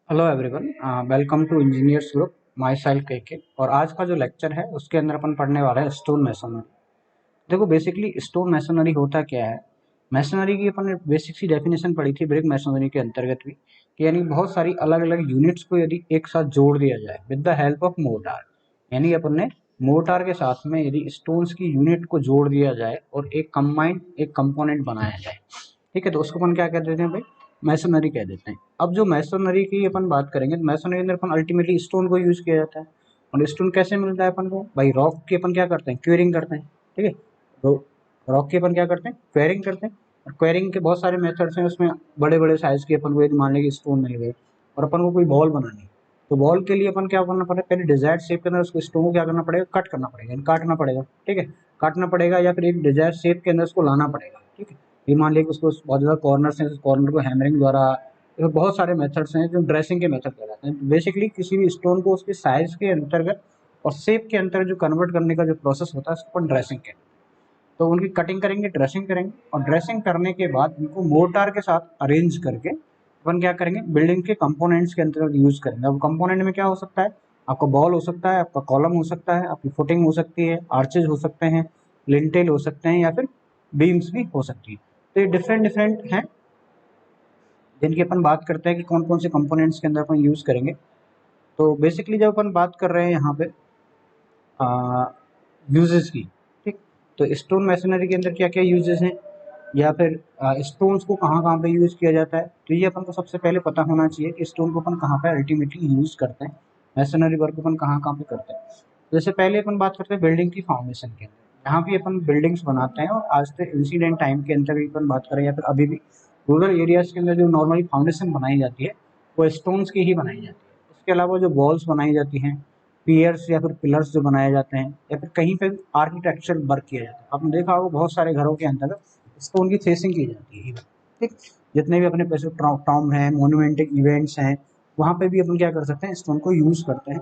Hello everyone, welcome to engineers group. Myself के और आज का जो लेक्चर है उसके अंदर अपन पढ़ने वाले हैं स्टोन मैसनरी। देखो बेसिकली स्टोन मैसनरी होता क्या है। मैसनरी की अपन ने बेसिक सी डेफिनेशन पढ़ी थी ब्रिक मैसनरी के अंतर्गत भी, कि यानी बहुत सारी अलग अलग यूनिट्स को यदि एक साथ जोड़ दिया जाए with the help of mortar, यानी अपन ने मोर्टार के साथ में यदि स्टोन्स की यूनिट को जोड़ दिया जाए और एक कंबाइंड एक कंपोनेंट बनाया जाए, ठीक है, तो उसको अपन क्या कह देते हैं भाई, मैसनरी कह देते हैं। अब जो मैसनरी की अपन बात करेंगे तो मैसनरी के अंदर अपन अल्टीमेटली स्टोन को यूज किया जाता है। और स्टोन कैसे मिलता है अपन को भाई, रॉक की अपन क्या करते हैं, क्यूरिंग करते हैं, ठीक है। तो रॉक की अपन क्या करते हैं, क्वेरिंग करते हैं। और क्वेरिंग के बहुत सारे मेथड्स हैं, उसमें बड़े बड़े साइज के अपन को यदि मान लेंगे स्टोन मिल गए और अपन को कोई बॉल बनानी है, तो बॉल के लिए अपन क्या करना पड़ेगा, पहले डिजायर्ड शेप के अंदर उसको स्टोन को क्या करना पड़ेगा, कट करना पड़ेगा, यानी काटना पड़ेगा, ठीक है। काटना पड़ेगा या फिर एक डिजायर्ड शेप के अंदर उसको लाना पड़ेगा, ठीक है। ये मान लीजिए उसको बहुत ज़्यादा कॉर्नर से कॉर्नर को हैमरिंग द्वारा, तो बहुत सारे मेथड्स हैं जो ड्रेसिंग के मेथड कहलाते हैं। बेसिकली किसी भी स्टोन को उसके साइज के अंतर्गत और शेप के अंतर्गत जो कन्वर्ट करने का जो प्रोसेस होता है उसको अपन ड्रेसिंग कहते हैं। तो उनकी कटिंग करेंगे, ड्रेसिंग करेंगे, और ड्रेसिंग करने के बाद उनको मोर्टार के साथ अरेंज करके अपन क्या करेंगे, बिल्डिंग के कंपोनेंट्स के अंतर्गत यूज करेंगे। अब कंपोनेंट में क्या हो सकता है, आपका बॉल हो सकता है, आपका कॉलम हो सकता है, आपकी फुटिंग हो सकती है, आर्चेज हो सकते हैं, लिंटेल हो सकते हैं, या फिर बीम्स भी हो सकती है। तो ये डिफरेंट डिफरेंट हैं जिनकी अपन बात करते हैं कि कौन कौन से कंपोनेंट्स के अंदर अपन यूज करेंगे। तो बेसिकली जब अपन बात कर रहे हैं यहाँ पे यूजेस की, ठीक, तो स्टोन मैसनरी के अंदर क्या क्या यूजेस हैं, या फिर स्टोन्स को कहाँ कहाँ पे यूज किया जाता है, तो ये अपन को सबसे पहले पता होना चाहिए कि स्टोन को अपन कहाँ पे अल्टीमेटली यूज करते हैं, मैसनरी वर्क अपन कहाँ कहाँ पे करते हैं। जैसे पहले अपन बात करते हैं बिल्डिंग की फाउंडेशन के अंदर, जहाँ भी अपन बिल्डिंग्स बनाते हैं, और आज तक इंसिडेंट टाइम के अंदर भी अपन बात करें या फिर अभी भी रूरल एरियाज के अंदर जो नॉर्मली फाउंडेशन बनाई जाती है वो स्टोन्स की ही बनाई जाती है। इसके अलावा जो वॉल्स बनाई जाती हैं, पियर्स या फिर पिलर्स जो बनाए जाते हैं, या फिर कहीं पे आर्किटेक्चर वर्क किया जाता है, आपने देखा होगा बहुत सारे घरों के अंदर स्टोन की फेसिंग की जाती है, ठीक। जितने भी अपने पैसे टॉम है, मोन्यूमेंटिक इवेंट्स हैं, वहाँ पे भी अपन क्या कर सकते हैं, स्टोन को यूज करते हैं।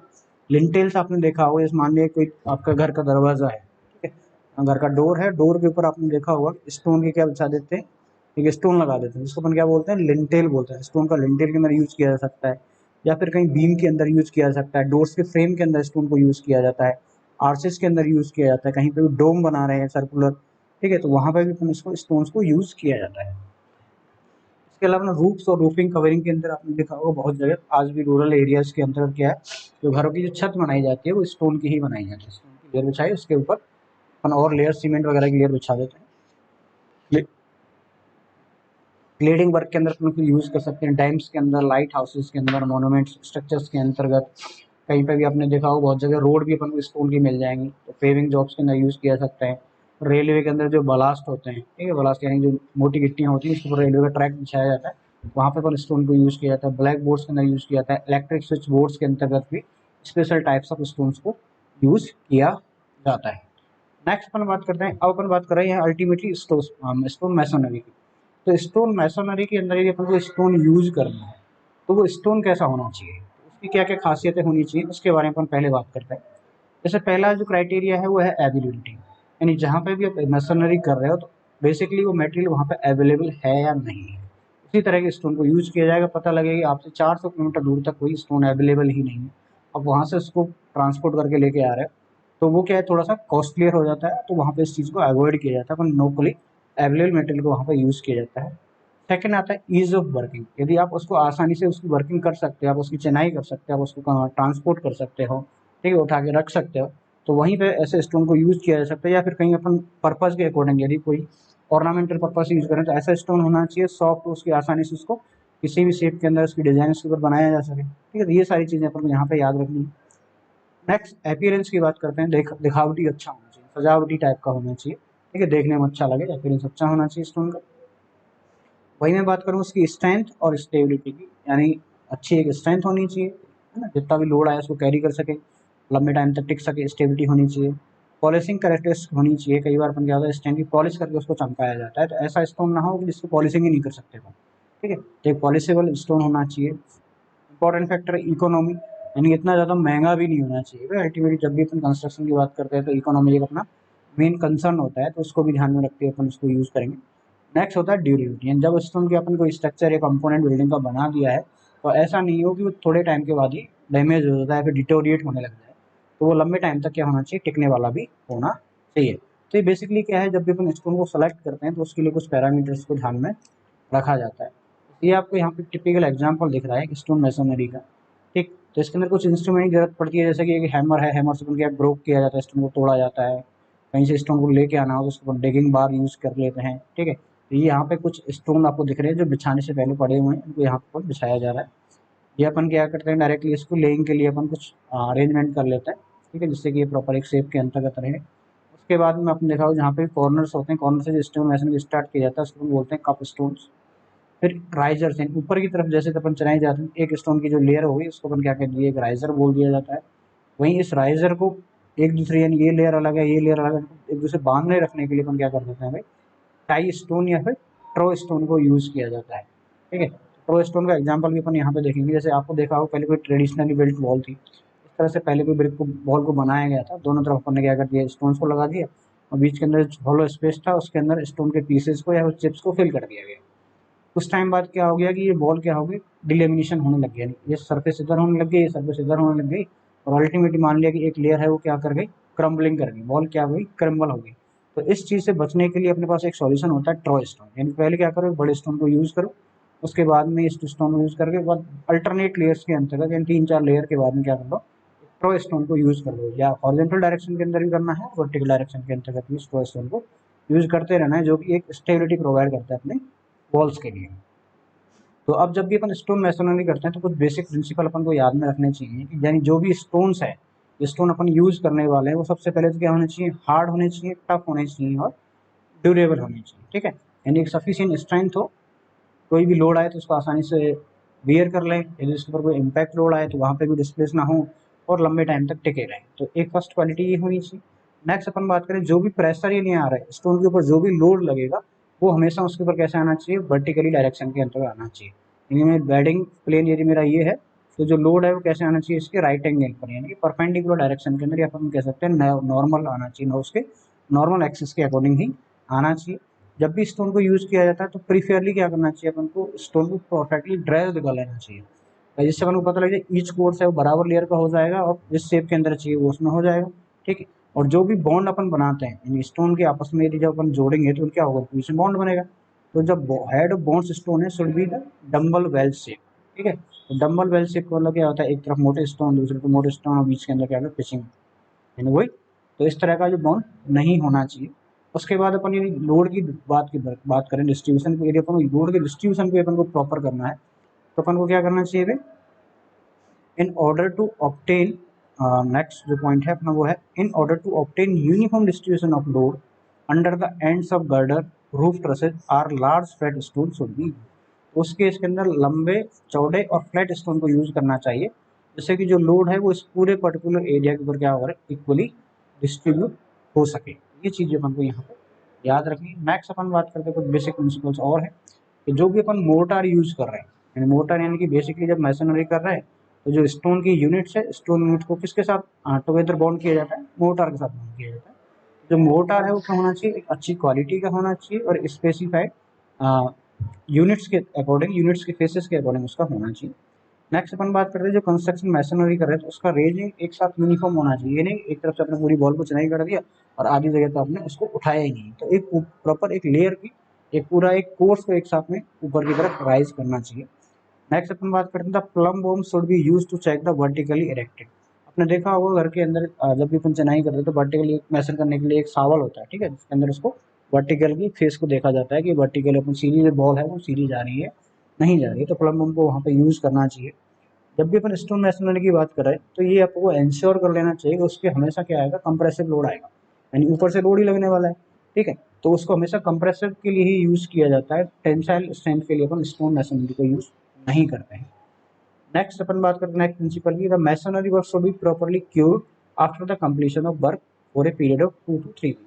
लिंटेल्स आपने देखा होगा, जैसे मान लिया कोई आपका घर का दरवाजा है, ठीक है, घर का डोर है, डोर के ऊपर आपने देखा होगा स्टोन के क्या बिछा देते हैं, एक स्टोन लगा देते हैं, जिसको अपन क्या बोलते हैं, लिंटेल बोलते हैं। स्टोन का लिंटेल के अंदर यूज किया जा सकता है, या फिर कहीं बीम के अंदर यूज किया जा सकता है, डोर्स के फ्रेम के अंदर स्टोन को यूज किया जाता है, आर्चेस के अंदर यूज किया जाता है, कहीं पे भी डोम बना रहे हैं सर्कुलर, ठीक है, तो वहां पर भी अपन इसको स्टोन्स को यूज किया जाता है। इसके अलावा रूफ्स और रूफिंग कवरिंग के अंदर आपने देखा होगा बहुत जगह आज भी रूरल एरियाज के अंदर क्या है, जो घरों की जो छत बनाई जाती है वो स्टोन की ही बनाई जाती है। स्टोन की लेयर बिछाई, उसके ऊपर अपन और लेयर सीमेंट वगैरह की लेयर बिछा देते हैं। क्लेडिंग वर्क के अंदर अपन यूज कर सकते हैं, डैम्स के अंदर, लाइट हाउसेस के अंदर, मोनूमेंट स्ट्रक्चर्स के अंतर्गत। कहीं पे भी आपने देखा हो बहुत जगह रोड भी अपन को स्टोन की मिल जाएंगी, तो पेविंग जॉब्स के अंदर यूज किया सकता है। रेलवे के अंदर जो बलास्ट होते हैं, ठीक है, बलास्ट यानी जो मोटी गिट्टियाँ होती हैं, उसके ऊपर रेलवे का ट्रैक बिछाया जाता है, वहाँ पे अपन स्टोन को यूज किया जाता है। ब्लैक बोर्ड्स के अंदर यूज किया जाता है, इलेक्ट्रिक स्विच बोर्ड्स के अंतर्गत भी स्पेशल टाइप्स ऑफ स्टोन्स को यूज किया जाता है। नेक्स्ट अपन बात करते हैं, अब अपन बात कर रहे हैं अल्टीमेटली स्टोन मैसोनरी की। तो स्टोन मैसोनरी के अंदर यदि अपन को स्टोन यूज करना है तो वो स्टोन कैसा होना चाहिए, उसकी क्या क्या खासियतें होनी चाहिए, उसके बारे में अपन पहले बात करते हैं। जैसे पहला जो क्राइटेरिया है वो है अवेलेबिलिटी, यानी जहाँ पे भी आप मैसोनरी कर रहे हो तो बेसिकली वो मटेरियल वहाँ पे अवेलेबल है या नहीं है, उसी तरह के स्टोन को यूज किया जाएगा। पता लगेगा आपसे 400 किलोमीटर दूर तक कोई स्टोन अवेलेबल ही नहीं है, अब वहाँ से उसको ट्रांसपोर्ट करके लेके आ रहे हो, तो वो क्या है, थोड़ा सा कॉस्टलियर हो जाता है, तो वहाँ पे इस चीज़ को अवॉइड किया जाता है, अपन लोकली अवेलेबल मटेरियल को वहाँ पे यूज़ किया जाता है। सेकंड आता है ईज ऑफ वर्किंग, यदि आप उसको आसानी से उसकी वर्किंग कर सकते हो, आप उसकी चिनाई कर सकते हो, आप उसको ट्रांसपोर्ट कर सकते हो, ठीक है, उठा के रख सकते हो, तो वहीं पे ऐसे स्टोन को यूज़ किया जा सकता है। या फिर कहीं अपन पर्पज़ के अकॉर्डिंग यदि कोई ऑर्नामेंटल पर्पज से यूज़ करें तो ऐसा स्टोन होना चाहिए सॉफ्ट, उसकी आसानी से उसको किसी भी शेप के अंदर उसकी डिजाइन उसके ऊपर बनाया जा सके, ठीक है। तो ये सारी चीज़ें अपन को यहाँ पे याद रखनी है। नेक्स्ट अपीयरेंस की बात करते हैं, दिखावटी अच्छा होना चाहिए, सजावटी टाइप का होना चाहिए, ठीक है, देखने में अच्छा लगे, अपीयरेंस अच्छा होना चाहिए स्टोन का। वही मैं बात करूँ उसकी स्ट्रेंथ और स्टेबिलिटी की, यानी अच्छी एक स्ट्रेंथ होनी चाहिए, है ना, जितना भी लोड आए उसको कैरी कर सके, लंबे टाइम तक टिक सके, स्टेबिलिटी होनी चाहिए। पॉलिशिंग करेक्टरिस्टिक होनी चाहिए, कई बार अपन क्या होता है स्टैंड की पॉलिश करके उसको चमकाया जाता है, तो ऐसा स्टोन ना हो कि जिसको पॉलिशिंग ही नहीं कर सकते हो, ठीक है, तो एक पॉलिशेबल स्टोन होना चाहिए। इंपॉर्टेंट फैक्टर इकोनॉमी, यानी इतना ज़्यादा महंगा भी नहीं होना चाहिए। अल्टीमेटली जब भी अपन कंस्ट्रक्शन की बात करते हैं तो इकोनॉमी एक अपना मेन कंसर्न होता है, तो उसको भी ध्यान में रखते हुए अपन उसको यूज़ करेंगे। नेक्स्ट होता है ड्यूरेबिलिटी, जब स्टोन के अपन कोई स्ट्रक्चर या कंपोनेंट बिल्डिंग का बना दिया है तो ऐसा नहीं हो कि वो थोड़े टाइम के बाद ही डैमेज हो जाता है, फिर डिटोरिएट होने लग जाए। तो वो लंबे टाइम तक क्या होना चाहिए, टिकने वाला भी होना चाहिए। तो ये बेसिकली क्या है, जब भी अपन स्टोन को सेलेक्ट करते हैं तो उसके लिए कुछ पैरामीटर्स को ध्यान में रखा जाता है। ये आपको यहाँ पे टिपिकल एग्जांपल दिख रहा है स्टोन मेसोनरी का, ठीक। तो इसके अंदर कुछ इंस्ट्रूमेंट की जरूरत पड़ती है, जैसे कि एक हैमर है, हैमर से क्या ब्रोक किया जाता है, स्टोन को तोड़ा जाता है। कहीं से स्टोन को लेके आना हो तो उसको डिगिंग बार यूज कर लेते हैं, ठीक है। तो ये यहाँ पे कुछ स्टोन आपको दिख रहे हैं जो बिछाने से पहले पड़े हुए हैं, इनको यहाँ पर बिछाया जा रहा है। ये अपन क्या करते हैं, डायरेक्टली इसको लेइंग के लिए अपन कुछ अरेंजमेंट कर लेते हैं, ठीक है, जिससे कि ये प्रॉपर एक शेप के अंतर्गत रहे। उसके बाद में आपने देखा हो जहाँ पे कॉर्नर्स होते हैं, कॉर्नर से जो स्टोन मैसनरी स्टार्ट किया जाता है उसको बोलते हैं कप स्टोन्स। फिर राइजर्स हैं ऊपर की तरफ, जैसे अपन चलाए जाते हैं, एक स्टोन की जो लेयर होगी उसको अपन क्या कहते हैं, एक राइजर बोल दिया जाता है। वहीं इस राइजर को एक दूसरे, यानी ये लेयर अलग है, ये लेयर अलग है, एक दूसरे बांधने रखने के लिए अपन क्या कर देते हैं भाई, टाई स्टोन या फिर ट्रो स्टोन को यूज किया जाता है, ठीक है। ट्रो स्टोन का एग्जांपल भी अपन यहाँ पे देखेंगे। जैसे आपको देखा हो पहले कोई ट्रेडिशनली बिल्ट वॉल थी, इस तरह से पहले कोई ब्रिक को वॉल को बनाया गया था, दोनों तरफ अपन ने क्या कर दिया, स्टोन्स को लगा दिया और बीच के अंदर हॉलो स्पेस था, उसके अंदर स्टोन के पीसेस को या चिप्स को फिल कर दिया गया। कुछ टाइम बाद क्या हो गया कि ये बॉल क्या हो गई, डिलेमिनेशन होने लग गया, ये सरफेस इधर होने लग गई, ये सरफेस इधर होने लग गई, और अल्टीमेटली मान लिया कि एक लेयर है वो क्या कर गई, क्रम्बलिंग कर गई, बॉल क्या हो गई, क्रम्बल हो गई। तो इस चीज़ से बचने के लिए अपने पास एक सॉल्यूशन होता है ट्रो स्टोन, यानी पहले क्या करो, बड़े स्टोन को यूज़ करो, उसके बाद में इस स्टोन को यूज़ करके बाद अल्टरनेट लेयर्स के अंतर्गत, यानी 3-4 लेयर के बाद में क्या कर लो, ट्रो स्टोन को यूज़ कर लो, या हॉरिजॉन्टल डायरेक्शन के अंदर भी करना है, वर्टिकल डायरेक्शन के अंतर्गत भी ट्रो स्टोन को यूज़ करते रहना है, जो कि एक स्टेबिलिटी प्रोवाइड करता है अपने वॉल्स के लिए। तो अब जब भी अपन स्टोन मैसोनरी करते हैं तो कुछ बेसिक प्रिंसिपल अपन को याद में रखने चाहिए कि यानी जो भी स्टोन्स है, स्टोन अपन यूज करने वाले हैं, वो सबसे पहले तो क्या होने चाहिए, हार्ड होने चाहिए, टफ होने चाहिए और ड्यूरेबल होने चाहिए, ठीक है। यानी एक सफिशिएंट स्ट्रेंथ हो, कोई भी लोड आए तो उसको आसानी से बियर कर लें, यदि उसके ऊपर कोई इम्पैक्ट लोड आए तो वहाँ पे भी डिस्प्लेस ना हो और लंबे टाइम तक टिके रहें। तो एक फर्स्ट क्वालिटी ये होनी चाहिए। नेक्स्ट अपन बात करें, जो भी प्रेशर ये नहीं आ रहा है स्टोन के ऊपर, जो भी लोड लगेगा वो हमेशा उसके ऊपर कैसे आना चाहिए, वर्टिकली डायरेक्शन के अंतर्गत आना चाहिए। यानी मैं बेडिंग प्लेन यदि मेरा ये है तो जो लोड है वो कैसे आना चाहिए, इसके राइट एंगल पर, यानी कि परपेंडिकुलर डायरेक्शन के अंदर, या अपन कह सकते हैं नॉर्मल आना चाहिए, ना उसके नॉर्मल एक्सिस के अकॉर्डिंग ही आना चाहिए। जब भी स्टोन को यूज किया जाता है तो प्रीफेयरली क्या करना चाहिए, अपन को स्टोन को परफेक्टली ड्रेस्ड कर लेना चाहिए, जिससे अपन को पता लग जाए ईच कोर्स है वो बराबर लेयर का हो जाएगा और जिस शेप के अंदर चाहिए वो उसमें हो जाएगा, ठीक है। और जो भी बॉन्ड अपन बनाते हैं यानी स्टोन के आपस में यदि जब अपन जोड़ेंगे तो क्या होगा, पीछे बॉन्ड बनेगा। तो जब हेड ऑफ बॉन्ड स्टोन है should be the dumbbell well shape, ठीक है। तो डम्बल वेल शेप का मतलब क्या होता है, एक तरफ मोटे स्टोन, दूसरे तरफ मोटे स्टोन और बीच के अंदर क्या होगा, पिचिंग, यानी वही। तो इस तरह का जो बॉन्ड नहीं होना चाहिए। उसके बाद अपन यदि लोड की बात करें, डिस्ट्रीब्यूशन को, यदि अपन लोड के डिस्ट्रीब्यूशन को अपन को प्रॉपर करना है तो अपन को क्या करना चाहिए भाई, in order to obtain, next जो पॉइंट है अपना वो है, in order to obtain uniform distribution of load under the ends of girder roof trusses are large flat stone should be. उसके इसके अंदर लंबे चौड़े और फ्लैट स्टोन को यूज करना चाहिए, जिससे कि जो लोड है वो इस पूरे पर्टिकुलर एरिया के ऊपर क्या हो रहा है, इक्वली डिस्ट्रीब्यूट हो सके। ये चीज़ें अपन को यहाँ पे याद रखनी है। नेक्स्ट अपन बात करते हैं कुछ बेसिक प्रिंसिपल्स और है कि जो भी अपन मोर्टार यूज कर रहे हैं, यानी मोर्टार यानी कि बेसिकली जब मैसनरी कर रहे हैं तो जो स्टोन की यूनिट्स है, स्टोन यूनिट को किसके साथ टुगेदर बॉन्ड किया जाता है, मोर्टार के साथ बॉन्ड किया जाता है। जो मोर्टार है वो क्या होना चाहिए, एक अच्छी क्वालिटी का होना चाहिए और स्पेसिफाइड यूनिट्स के अकॉर्डिंग, यूनिट्स के फेसेस के अकॉर्डिंग उसका होना चाहिए। नेक्स्ट अपन बात करते हैं जो कंस्ट्रक्शन मैसनरी कर रहे हैं तो उसका रेजिंग एक साथ यूनिफॉर्म होना चाहिए, नहीं एक तरफ से अपने पूरी बॉल को चिनाई कर दिया और आधी जगह तो आपने उसको उठाया ही नहीं। तो एक प्रॉपर एक लेयर की, एक पूरा एक कोर्स को एक साथ में ऊपर की तरफ राइज करना चाहिए। नेक्स्ट अपन बात करते हैं the plumb bob should be use to check the vertically erected. आपने देखा होगा घर के अंदर जब भी अपन चिनाई करते हैं तो वर्टिकली मेजर करने के लिए एक सावल होता है, ठीक है, जिसके अंदर उसको वर्टिकल की फेस को देखा जाता है कि वर्टिकल अपन सीधी जो बॉल है वो सीधी जा रही है नहीं जा रही है, तो प्लम बॉम को वहाँ पे यूज करना चाहिए। जब भी अपन स्टोन मैसनरी की बात करें तो ये आपको इंश्योर कर लेना चाहिए कि उसके हमेशा क्या आएगा, कंप्रेसिव लोड आएगा, यानी ऊपर से लोड ही लगने वाला है, ठीक है। तो उसको हमेशा कंप्रेसिव के लिए ही यूज किया जाता है, टेंसाइल स्ट्रेंथ के लिए अपन स्टोन मैसनरी को यूज नहीं करते हैं। नेक्स्ट अपन बात करते हैं नेक्स्ट प्रिंसिपल की, the masonry work should be properly cured after the completion of work for a period of 2 to 3 week.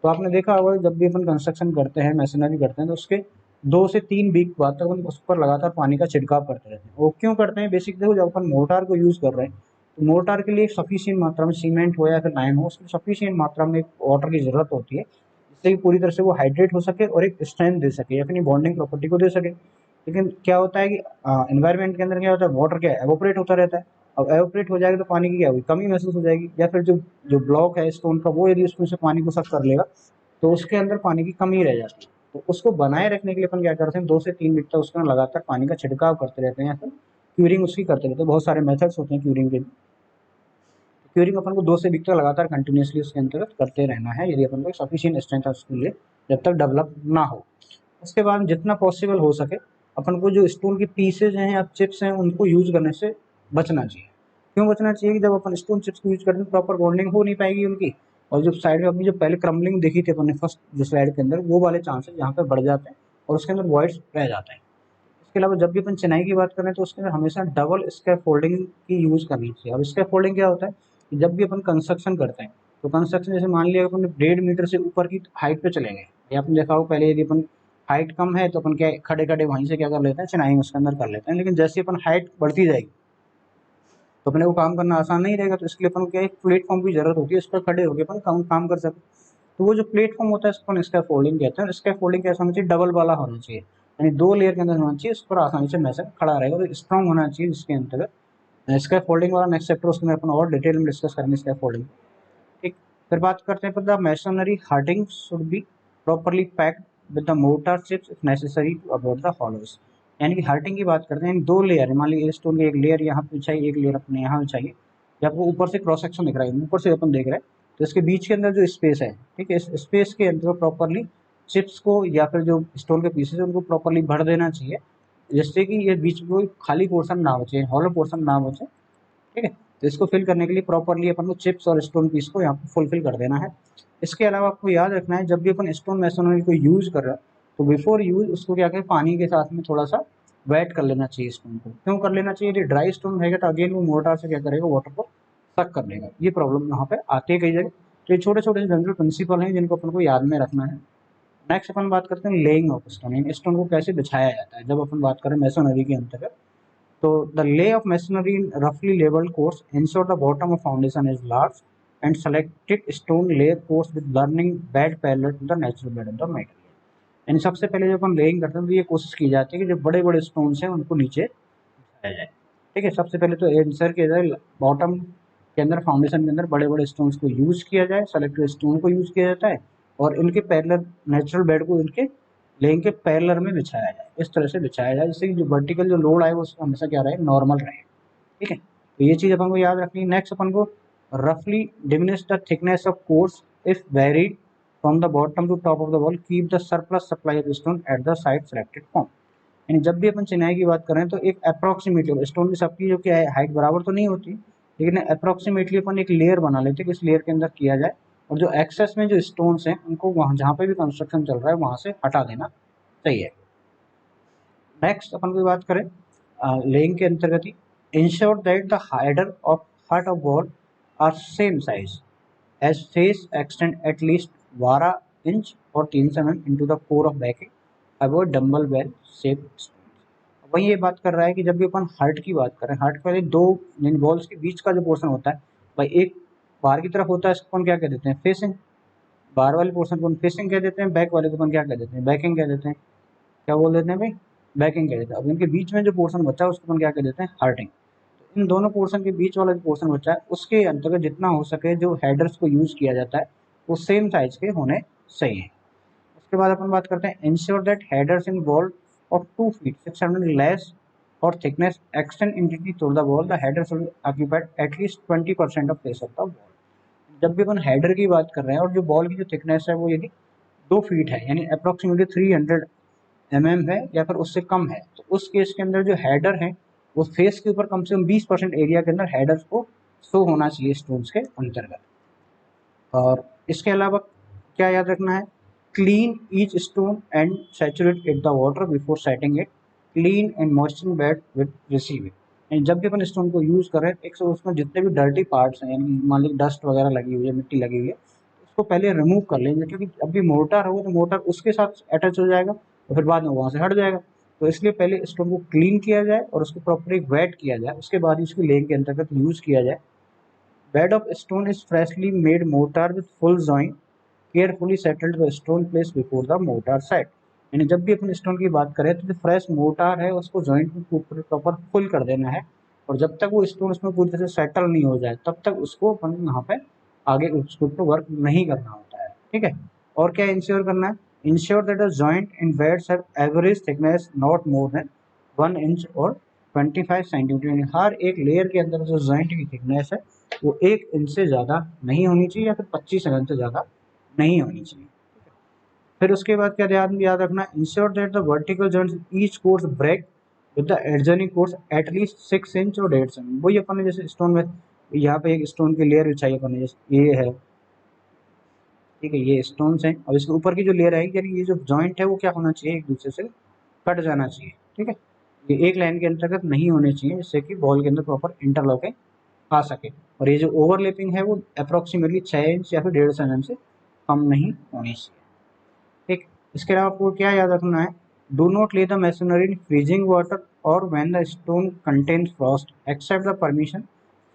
तो आपने देखा होगा जब भी अपन कंस्ट्रक्शन करते हैं, मैसनरी करते हैं, तो उसके 2 से 3 वीक बाद तक अपन उस पर लगातार पानी का छिड़काव करते रहते हैं। वो क्यों करते हैं, बेसिक देखो, जब अपन मोर्टार को यूज कर रहे हैं तो मोर्टार के लिए सफिशियंट मात्रा में सीमेंट हो या फिर लाइम हो, उसकी सफिशियंट मात्रा में वाटर की जरूरत होती है, जिससे कि पूरी तरह से वो हाइड्रेट हो सके और एक स्ट्रेंथ दे सके, अपनी बॉन्डिंग प्रॉपर्टी को दे सके। लेकिन क्या होता है कि एनवायरनमेंट के अंदर क्या होता है, वाटर क्या एवोपरेट होता रहता है। अब एवोपरेट हो जाएगा तो पानी की क्या होगी, कमी महसूस हो जाएगी, या फिर जो जो ब्लॉक है स्टोन का वो यदि उसमें से पानी को सक कर लेगा तो उसके अंदर पानी की कमी रह जाती है। तो उसको बनाए रखने के लिए अपन क्या करते हैं, 2 से 3 मिनट तक उसके अंदर लगातार पानी का छिड़काव करते रहते हैं, या फिर क्यूरिंग उसकी करते रहते हैं। बहुत सारे मेथड्स होते हैं क्यूरिंग के। क्यूरिंग अपन को 2 से 3 तक लगातार कंटिन्यूसली उसके अंतर्गत करते रहना है, यदि अपन को सफिशियंट स्ट्रेंथ उसके लिए जब तक डेवलप ना हो। उसके बाद जितना पॉसिबल हो सके अपन को जो स्टोन की पीसेज हैं या चिप्स हैं उनको यूज करने से बचना चाहिए। क्यों बचना चाहिए कि जब अपन स्टोन चिप्स को यूज करते हैं प्रॉपर बॉन्डिंग हो नहीं पाएगी उनकी, और जो साइड में अपनी जो पहले क्रम्बलिंग देखी थी अपन ने फर्स्ट जो स्लाइड के अंदर, वो वाले चांसेस यहाँ पे बढ़ जाते हैं और उसके अंदर वॉइड्स रह जाते हैं। इसके अलावा जब भी अपन चिनाई की बात करें तो उसके अंदर हमेशा डबल स्कैप फोल्डिंग की यूज करनी चाहिए। अब स्कैप फोल्डिंग क्या होता है कि जब भी अपन कंस्ट्रक्शन करते हैं तो कंस्ट्रक्शन जैसे मान लिया अपन 1.5 मीटर से ऊपर की हाइट पे चले गए, या आपने देखा हो पहले यदि अपन हाइट कम है तो अपन क्या खड़े खड़े वहीं से क्या कर लेते हैं, चिनाई उसके अंदर कर लेते हैं। लेकिन जैसे अपन हाइट बढ़ती जाएगी तो अपने को काम करना आसान नहीं रहेगा, तो इसके लिए अपन को क्या एक प्लेटफॉर्म की जरूरत होती है, इस पर खड़े होकर अपन काम कर सकते। तो वो जो प्लेटफॉर्म होता है इसको अपन स्कैप फोल्डिंग कहते हैं। स्कैप फोल्डिंग कैसा होना चाहिए, डबल वाला होना चाहिए, यानी 2 लेयर के अंदर होना चाहिए, उस पर आसानी से मैसेज खड़ा रहेगा और स्ट्रॉन्ग होना चाहिए, जिसके अंतर्गत स्कैप फोल्डिंग वाला नेक्स्ट चैप्टर उसके अंदर अपन और डिटेल में डिस्कस करेंगे स्कैप फोल्डिंग। ठीक, फिर बात करते हैं the masonry hearting should be properly packed with the mortar chips if necessary to avoid the hollows. यानी कि हार्टिंग की बात करते हैं, 2 लेयर मान लीजिए स्टोन की एक लेयर यहाँ पे चाहिए, एक लेयर अपने यहाँ चाहिए। जब आपको ऊपर से क्रॉस सेक्शन दिख रहा है, ऊपर से अपन देख रहे हैं तो इसके बीच के अंदर जो स्पेस है, ठीक है, इस स्पेस के अंदर प्रॉपरली चिप्स को या फिर जो स्टोन के पीसेस है उनको प्रॉपरली भर देना चाहिए, जिससे कि ये बीच में कोई खाली पोर्शन ना बचे, हॉलो पोर्शन ना बचे। ठीक है, तो इसको फिल करने के लिए प्रॉपरली अपन को चिप्स और स्टोन पीस को यहाँ पर फुलफिल कर देना है। इसके अलावा आपको याद रखना है जब भी अपन स्टोन मेसोनरी को यूज कर रहे हैं तो बिफोर यूज उसको क्या करें, पानी के साथ में थोड़ा सा वेट कर लेना चाहिए स्टोन को। क्यों कर लेना चाहिए, यदि ड्राई स्टोन रहेगा तो अगेन वो मोर्टार से क्या करेगा, वाटर को सक कर लेगा। ये प्रॉब्लम यहाँ पे आती है कई जगह। तो ये छोटे छोटे जनरल प्रिंसिपल हैं जिनको अपन को याद में रखना है। नेक्स्ट अपन बात करते हैं लेइंग ऑफ स्टोन, स्टोन को कैसे बिछाया जाता है जब अपन बात करें मेसोनरी के अंतर्गत। So the lay of masonry in roughly labeled course ensure the bottom of foundation is large and selected stone layer course with learning bed parallel to the natural bed of the material। यानी सबसे पहले जब हम laying करते हैं तो ये कोशिश की जाती है कि जो बड़े बड़े स्टोन्स हैं उनको नीचे बिछाया जाए। ठीक है, सबसे पहले तो इंसर्ट किया जाए बॉटम के अंदर, फाउंडेशन के अंदर बड़े बड़े स्टोन्स को यूज किया जाए, सेलेक्टेड स्टोन को यूज किया जाता है और इनके पैरेलल नेचुरल बेड को इनके लेइंग के पैरेलल में बिछाया जाए, इस तरह से बिछाया जाए जिससे कि जो वर्टिकल जो लोड आए वो हमेशा क्या रहे, नॉर्मल रहे। ठीक है, तो ये चीज अपन को याद रखनी है। नेक्स्ट अपन को रफली diminish the thickness of course if varied from the bottom to top of the wall, keep the surplus supply of stone at the side selected form. यानी जब भी अपन चिनाई की बात करें तो एक अप्रोक्सीमेटली स्टोन की सबकी जो क्या है हाइट बराबर तो नहीं होती, लेकिन अप्रोक्सीमेटली अपन एक लेयर बना लेते हैं कि इस लेयर के अंदर किया जाए और जो एक्सेस में जो स्टोन्स हैं उनको वहाँ जहाँ पे भी कंस्ट्रक्शन चल रहा है वहाँ से हटा देना चाहिए। नेक्स्ट अपन की बात करें लेइंग के अंतर्गत ही, ensure that the header of heart of wall are same size as face extend at least 12 inch और 3 mm into the core of backing, avoid dumb bell shape. वही ये बात कर रहा है कि जब भी अपन हार्ट की बात करें, हार्ट पहले दो बॉल्स के बीच का जो पोर्शन होता है भाई, एक बाहर की तरफ होता है, इसको अपन क्या कह देते हैं, फेसिंग। बाहर वाले पोर्शन को अपन फेसिंग कह देते हैं, बैक वाले को अपन क्या कह देते हैं, बैकिंग कह देते हैं। क्या बोल देते हैं भाई, बैकिंग कह देते हैं। अब इनके बीच में जो पोर्शन बचा है उसको अपन क्या कह देते हैं, हार्टिंग। तो इन दोनों पोर्शन के बीच वाला जो पोर्शन बचा है उसके अंतर्गत जितना हो सके जो हेडर्स को यूज किया जाता है वो सेम साइज के होने चाहिए। उसके बाद अपन बात करते हैं ensure that headers in ball of 2 feet 600 less or thickness extend entity through the wall, the header should occupy at least 20% of face of the wall। जब भी अपन हेडर की बात कर रहे हैं और जो बॉल की जो थिकनेस है वो यदि 2 फीट है यानी अप्रोक्सीमेटली 300 mm है या फिर उससे कम है, तो उस केस के अंदर जो हेडर है वो फेस के ऊपर कम से कम 20% एरिया के अंदर हेडर्स को शो होना चाहिए स्टोन्स के अंतर्गत। और इसके अलावा क्या याद रखना है, clean each stone and saturate it the water before setting it, clean and moisture bed with receive it. यानी जब भी अपन स्टोन को यूज कर रहे हैं एक सौ उसमें जितने भी डर्टी पार्ट्स हैं, यानी मान लीजिए डस्ट वगैरह लगी हुई है, मिट्टी लगी हुई है, उसको पहले रिमूव कर लेंगे, क्योंकि जब भी मोर्टार होगा तो मोर्टार उसके साथ अटैच हो जाएगा और फिर बाद में वहाँ से हट जाएगा। तो इसलिए पहले स्टोन को क्लीन किया जाए और उसको प्रॉपरली वेट किया जाए, उसके बाद ही उसकी लेइंग के अंतर्गत यूज किया जाए। Bed of stone is freshly made mortar with full joint, carefully settled the stone placed before the mortar set। यानी जब भी अपन स्टोन की बात करें तो जो फ्रेश मोर्टार है उसको जॉइंट में प्रॉपर फुल कर देना है, और जब तक वो स्टोन उसमें पूरी तरह से सेटल नहीं हो जाए तब तक उसको अपन यहाँ पे आगे उसके ऊपर वर्क नहीं करना होता है। ठीक है, और क्या इंश्योर करना है, ensure that the joint in beds have average thickness not more than 1 inch और 25 सेंटीमीटर, यानी हर एक लेयर के अंदर जो जॉइंट की थिकनेस है वो 1 इंच से ज़्यादा नहीं होनी चाहिए या फिर 25 mm से ज़्यादा नहीं होनी चाहिए। फिर उसके बाद क्या ध्यान याद रखना, ensure that the vertical joints each course break with the adjoining course at least 6 inch और 1.5 सेंटीमीटर। वही अपन ने जैसे स्टोन में यहाँ पे एक स्टोन की लेयर बिछाई अपन ने, जैसे ये है, ठीक है, ये स्टोन्स हैं, और इसके ऊपर की जो लेयर है यानी ये जो जॉइंट है वो क्या होना चाहिए, एक दूसरे से कट जाना चाहिए। ठीक है, ये एक लाइन के अंतर्गत नहीं होने चाहिए जिससे कि बॉल के अंदर प्रॉपर इंटरलॉकिंग आ सके, और ये जो ओवरलैपिंग है वो अप्रोक्सीमेटली 6 इंच या फिर 1.5 mm से कम नहीं होनी चाहिए। ठीक, इसके अलावा आपको क्या याद रखना है, do not lay the masonry in freezing water और when the stone contains frost except the permission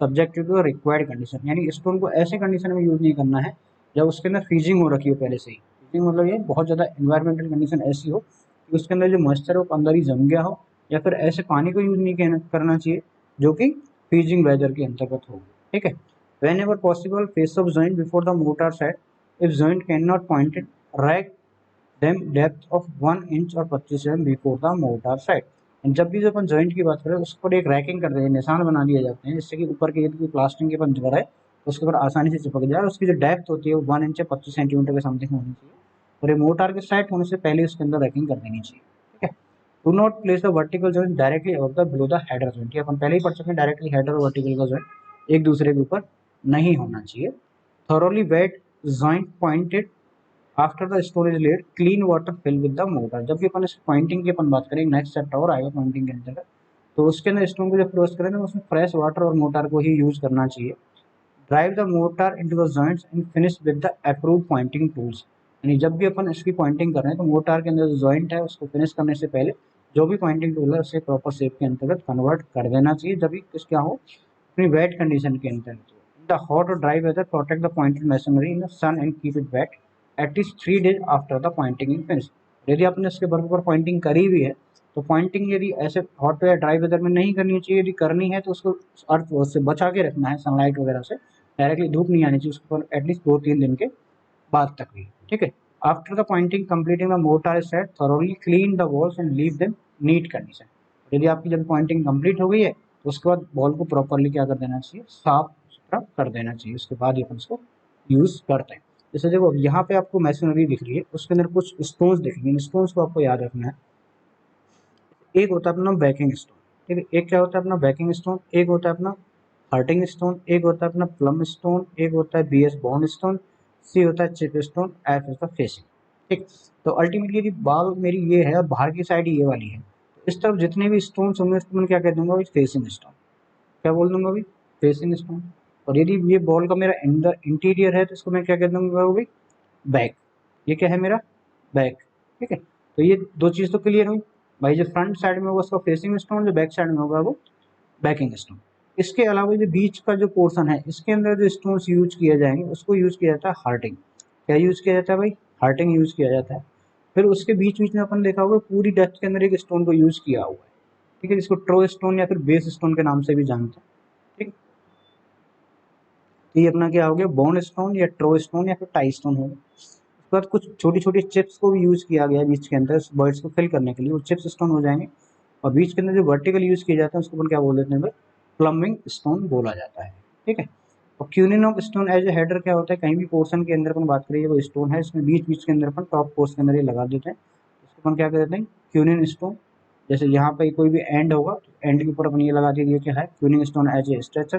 subject to the required condition, यानी स्टोन को ऐसे कंडीशन में यूज नहीं करना है जब उसके अंदर फ्रीजिंग हो रखी हो पहले से ही। फ्रीजिंग मतलब ये बहुत ज़्यादा इन्वायरमेंटल कंडीशन ऐसी हो कि उसके अंदर जो मॉइस्चर है वो अंदर ही जम गया हो, या फिर ऐसे पानी को यूज नहीं करना चाहिए जो कि फ्रीजिंग वेदर के अंतर्गत हो। ठीक है, when ever possible face of joint before the motor set, if joint can not pointed rack them depth of 1 inch और 25 mm before the motor side. जब भी जो अपन जॉइंट की बात करें उस पर एक रैकिंग कर देंगे, निशान बना दिए जाते हैं जिससे कि ऊपर के यदि प्लास्टिक के अपन जगह है तो उसके ऊपर आसानी से चिपक जाए, और उसकी जो डेप्थ होती है वो 1 इंच या 25 सेंटीमीटर के समथिंग होनी चाहिए, और ये मोटर के सेट होने से पहले उसके अंदर रैकिंग कर देनी चाहिए। ठीक है, do not place the vertical joint directly above the below the header joint, अपन पहले ही पढ़ चुके हैं, डायरेक्टली हेडर और वर्टिकल का जॉइंट एक दूसरे के ऊपर नहीं होना चाहिए। Thoroughly wet joint pointed after the stone is laid clean water fill with the mortar. जब भी अपन इस पॉइंटिंग की अपन बात करें, नेक्स्ट चैप्टर और आएगा पॉइंटिंग के अंतर्गत, तो उसके अंदर स्टोन को जब क्लोज करें तो उसमें फ्रेश वाटर और मोटर को ही यूज करना चाहिए। Drive the mortar into the joints and finish with the approved pointing tools, यानी जब भी अपन इसकी पॉइंटिंग कर रहे हैं तो मोटर के अंदर जो जॉइंट है उसको फिनिश करने से पहले जो भी पॉइंटिंग टूल है उसे प्रॉपर शेप के अंतर्गत कन्वर्ट कर देना चाहिए, जब भी कुछ क्या हो अपनी वेट कंडीशन के अंतर्गत। द हॉट और dry weather protect the pointed machinery in the sun and keep it wet at least 3 days after the pointing in finish. यदि आपने इसके बर्फ पर पॉइंटिंग करी हुई है तो पॉइंटिंग यदि ऐसे हॉट या ड्राई वेदर में नहीं करनी चाहिए, यदि करनी है तो उसको अर्थ से बचा के रखना है, सनलाइट वगैरह से डायरेक्टली धूप नहीं आनी चाहिए उसके ऊपर एटलीस्ट 2-3 दिन के बाद तक भी। ठीक है, after the pointing completing the mortar is set thoroughly clean the walls and leave them neat condition. यदि आपकी जब पॉइंटिंग कंप्लीट हो गई है तो उसके बाद बॉल को प्रॉपरली क्या कर देना चाहिए, साफ सुथरा कर देना चाहिए, उसके बाद ही अपन उसको यूज करते हैं। जैसे देखो यहाँ पे आपको मैशनरी दिख रही है, उसके अंदर कुछ स्टोन्स दिखेंगे, इन स्टोन्स को आपको याद रखना है। एक होता है अपना बैकिंग स्टोन, ठीक है, एक क्या होता है अपना बैकिंग स्टोन, एक होता है अपना हर्टिंग स्टोन, एक होता है अपना प्लम स्टोन, एक होता है बीएस बॉन्ड स्टोन, सी होता है chip stone, F is the facing. ठीक, तो अल्टीमेटली यदि बाल मेरी ये है और बाहर की साइड ये वाली है, तो इस तरफ जितने भी स्टोन होंगे उसको मैं क्या कह दूंगा भाई, फेसिंग स्टोन। क्या बोल दूंगा भाई, फेसिंग स्टोन। और यदि ये बॉल का मेरा अंदर इंटीरियर है तो इसको मैं क्या कह दूंगा भाई, बैक। ये क्या है मेरा, बैक। ठीक है, तो ये दो चीज़ तो क्लियर हुई भाई, जो फ्रंट साइड में होगा उसका फेसिंग स्टोन, जो बैक साइड में होगा वो बैकिंग स्टोन। इसके अलावा जो बीच का जो पोर्शन है इसके अंदर जो स्टोन्स यूज किए जाएंगे उसको यूज किया जाता है हार्टिंग। क्या यूज किया जाता है भाई, हार्टिंग यूज किया जाता है। फिर उसके बीच बीच में अपन देखा होगा पूरी डेप्थ के अंदर एक स्टोन को यूज किया हुआ है, ठीक है, जिसको ट्रो स्टोन या फिर बेस स्टोन के नाम से भी जानते हैं। ठीक, तो ये अपना क्या हो गया, बॉन्ड स्टोन या ट्रो स्टोन या फिर टाई स्टोन हो गया। उसके बाद कुछ छोटी छोटी चिप्स को भी यूज किया गया बीच के अंदर बर्ड्स को फिल करने के लिए, वो चिप्स स्टोन हो जाएंगे। और बीच के अंदर जो वर्टिकल यूज किया जाता है उसको अपन क्या बोल देते हैं भाई, प्लम्बिंग स्टोन बोला जाता है। ठीक है, और quoining of stone as a header क्या होता है, कहीं भी पोर्शन के अंदर अपन बात करिए वो स्टोन है, इसमें बीच बीच के अंदर अपन टॉप पोर्शन के अंदर ये लगा देते हैं, उसको अपन क्या कहते हैं, क्यूनिन स्टोन। जैसे यहाँ पे कोई भी एंड होगा तो एंड के ऊपर अपन ये लगा दिए क्या है, quoining stone as a stretcher.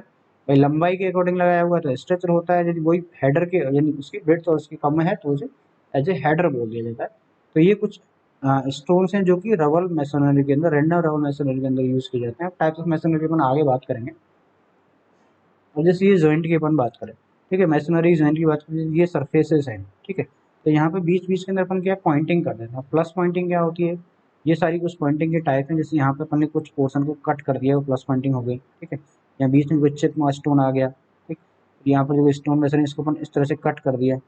भाई लंबाई के अकॉर्डिंग लगाया हुआ तो स्ट्रेचर होता है, यदि वही हेडर के यानी उसकी ब्रेड्थ और उसकी कम है तो उसे एज ए हेडर बोल दिया जाता है। तो ये कुछ स्टोन्स हैं जो कि रवल मैसोनरी के अंदर, रैंडम रवल मैसोनरी के अंदर यूज किए जाते हैं। टाइप्स ऑफ मैसोनरी अपन आगे बात करेंगे। और जैसे ये जॉइंट की अपन बात करें, ठीक है, मैसोनरी जॉइंट की बात करें, ये सरफेसेस हैं। ठीक है, तो यहाँ पे बीच बीच के अंदर अपन क्या पॉइंटिंग कर देते हैं। प्लस पॉइंटिंग क्या होती है, ये सारी कुछ पॉइंटिंग के टाइप हैं। जैसे यहाँ पे अपन ने कुछ पोर्शन को कट कर दिया वो प्लस पॉइंटिंग हो गई। ठीक है, यहाँ बीच में कोई चिप स्टोन आ गया। ठीक, यहाँ पर जो स्टोन मैसोनरी इसको अपन इस तरह से कट कर दिया,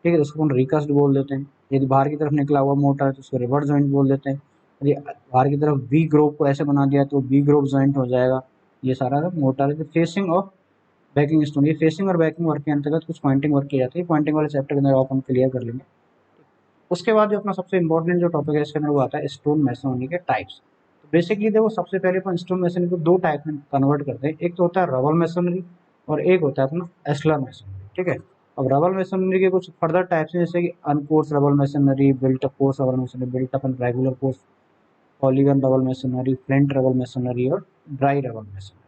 ठीक है, इसको हम रिकस्ट बोल देते हैं। यदि बाहर की तरफ निकला हुआ मोटा है तो उसको रिवर्स जॉइंट बोल देते हैं। यदि बाहर की तरफ वी ग्रोव को ऐसे बना दिया तो वी ग्रोव जॉइंट हो जाएगा। ये सारा मोटर है। फेसिंग और बैकिंग स्टोन, ये फेसिंग और बैकिंग वर्क के अंतर्गत कुछ पॉइंटिंग वर्क की जाती है। पॉइंटिंग वाले चैप्टर के अंदर आप हम क्लियर कर लेंगे। उसके बाद जो अपना सबसे इंपॉर्टेंट जो टॉपिक है इसके अंदर वो आता है स्टोन मैसोनरी के टाइप्स। तो बेसिकली देखो, सबसे पहले अपन स्टोन मैसोनरी को दो टाइप में कन्वर्ट करते हैं। एक तो होता है रबल मैसोनरी और एक होता है अपना एस्लर मैसोनरी। ठीक है, अब रबल मैसोनरी के कुछ फर्दर टाइप्स हैं, जैसे कि uncoursed rubble masonry, built up course rubble masonry, built up and regular course, polygon rubble masonry, flint rubble masonry और ड्राई रबल मैसोनरी।